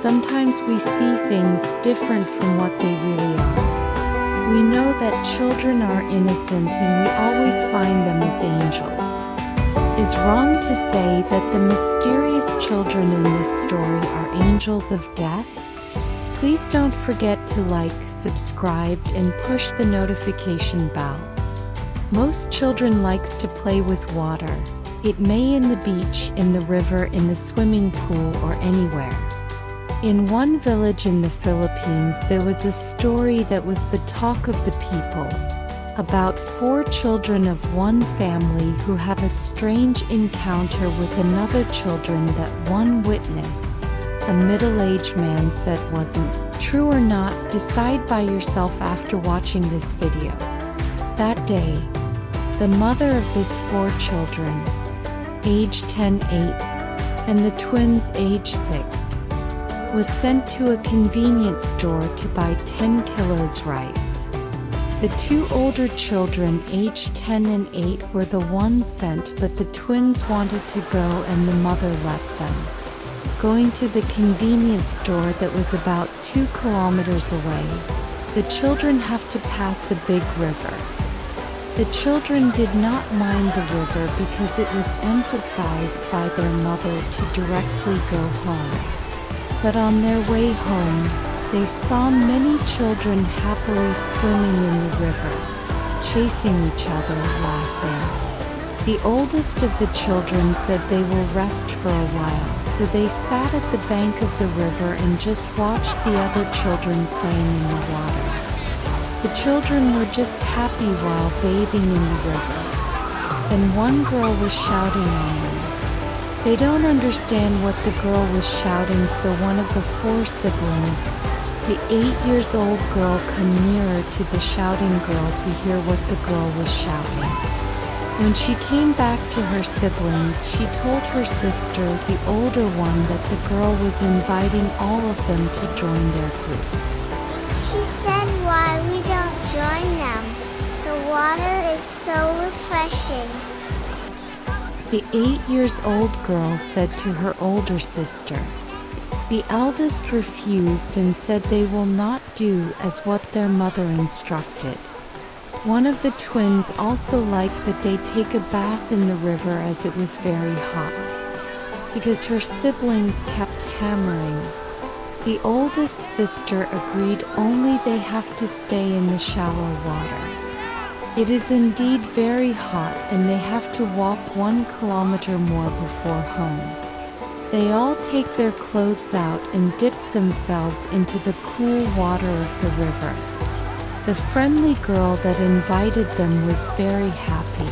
Sometimes we see things different from what they really are. We know that children are innocent and we always find them as angels. It is wrong to say that the mysterious children in this story are angels of death. Please don't forget to like, subscribe, and push the notification bell. Most children likes to play with water. It may in the beach, in the river, in the swimming pool, or anywhere. In one village in the Philippines, there was a story that was the talk of the people, about 4 children of one family who have a strange encounter with another children that one witness, a middle-aged man, said wasn't true or not. Decide by yourself after watching this video. That day, the mother of these 4 children, age 10, 8, and the twins age 6, was sent to a convenience store to buy 10 kilos rice. The 2 older children, aged 10 and 8, were the ones sent, but the twins wanted to go and the mother let them. Going to the convenience store that was about 2 kilometers away, the children have to pass a big river. The children did not mind the river because it was emphasized by their mother to directly go home. But on their way home, they saw many children happily swimming in the river, chasing each other, laughing. The oldest of the children said they will rest for a while, so they sat at the bank of the river and just watched the other children playing in the water. The children were just happy while bathing in the river. Then one girl was shouting on them. They don't understand what the girl was shouting, so one of the 4 siblings, the 8-year-old girl, come nearer to the shouting girl to hear what the girl was shouting. When she came back to her siblings, she told her sister, the older one, that the girl was inviting all of them to join their group. She said why we don't join them. The water is so refreshing. The 8-year-old girl said to her older sister. The eldest refused and said they will not do as what their mother instructed. One of the twins also liked that they take a bath in the river as it was very hot, because her siblings kept hammering. The oldest sister agreed, only they have to stay in the shallow water. It is indeed very hot and they have to walk 1 kilometer more before home. They all take their clothes out and dip themselves into the cool water of the river. The friendly girl that invited them was very happy.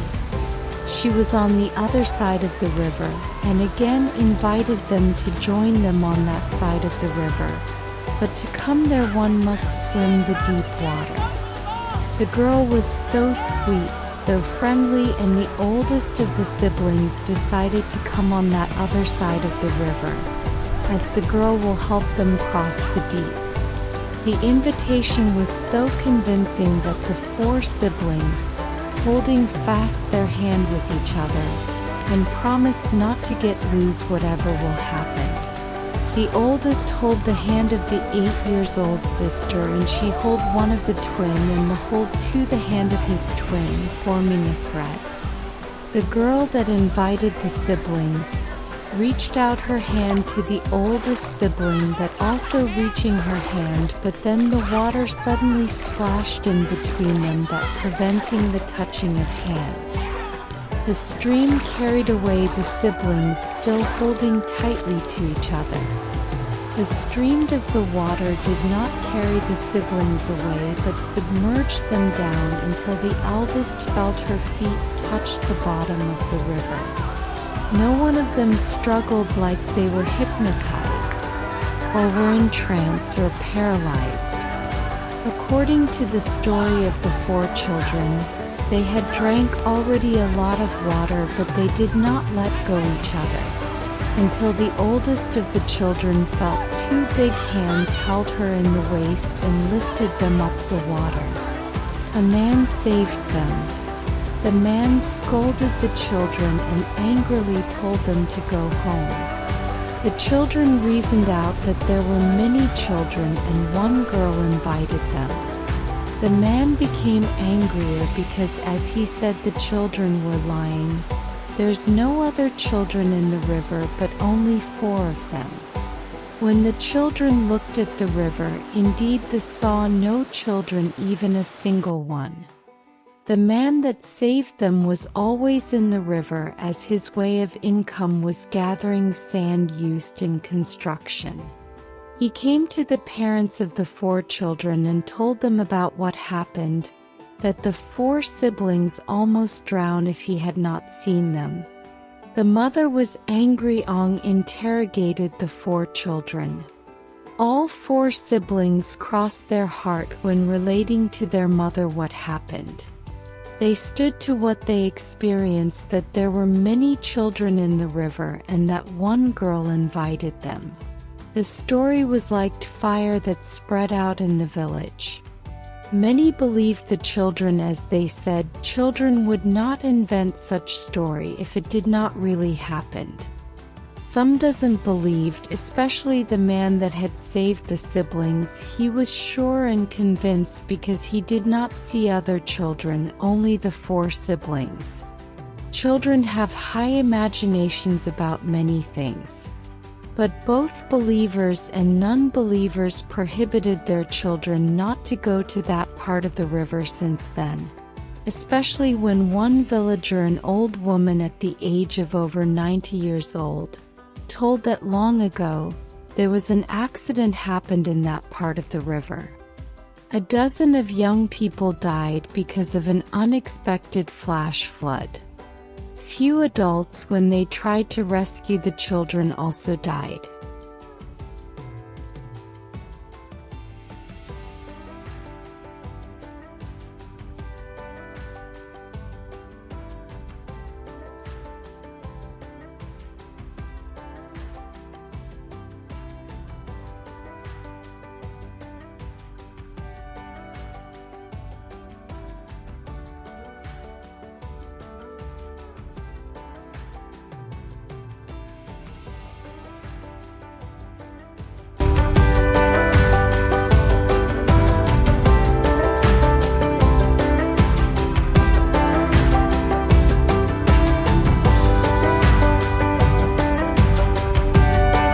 She was on the other side of the river and again invited them to join them on that side of the river. But to come there one must swim the deep water. The girl was so sweet, so friendly, and the oldest of the siblings decided to come on that other side of the river, as the girl will help them cross the deep. The invitation was so convincing that the 4 siblings, holding fast their hand with each other, and promised not to get loose whatever will happen. The oldest hold the hand of the 8-year-old sister, and she hold one of the twin, and the hold to the hand of his twin, forming a thread. The girl that invited the siblings reached out her hand to the oldest sibling, that also reaching her hand, but then the water suddenly splashed in between them, that preventing the touching of hands. The stream carried away the siblings, still holding tightly to each other. The stream of the water did not carry the siblings away, but submerged them down until the eldest felt her feet touch the bottom of the river. No one of them struggled like they were hypnotized, or were in trance or paralyzed. According to the story of the 4 children, they had drank already a lot of water, but they did not let go each other, until the oldest of the children felt 2 big hands held her in the waist and lifted them up the water. A man saved them. The man scolded the children and angrily told them to go home. The children reasoned out that there were many children and one girl invited them. The man became angrier because, as he said, the children were lying. There's no other children in the river but only 4 of them. When the children looked at the river, indeed they saw no children, even a single one. The man that saved them was always in the river, as his way of income was gathering sand used in construction. He came to the parents of the 4 children and told them about what happened, that the 4 siblings almost drowned if he had not seen them. The mother was angry. Ong interrogated the 4 children. All 4 siblings crossed their heart when relating to their mother what happened. They stood to what they experienced, that there were many children in the river and that one girl invited them. The story was like fire that spread out in the village. Many believed the children, as they said children would not invent such story if it did not really happened. Some doesn't believed, especially the man that had saved the siblings. He was sure and convinced because he did not see other children, only the 4 siblings. Children have high imaginations about many things. But both believers and non-believers prohibited their children not to go to that part of the river since then. Especially when one villager, an old woman at the age of over 90 years old, told that long ago, there was an accident happened in that part of the river. A dozen of young people died because of an unexpected flash flood. Few adults, when they tried to rescue the children, also died.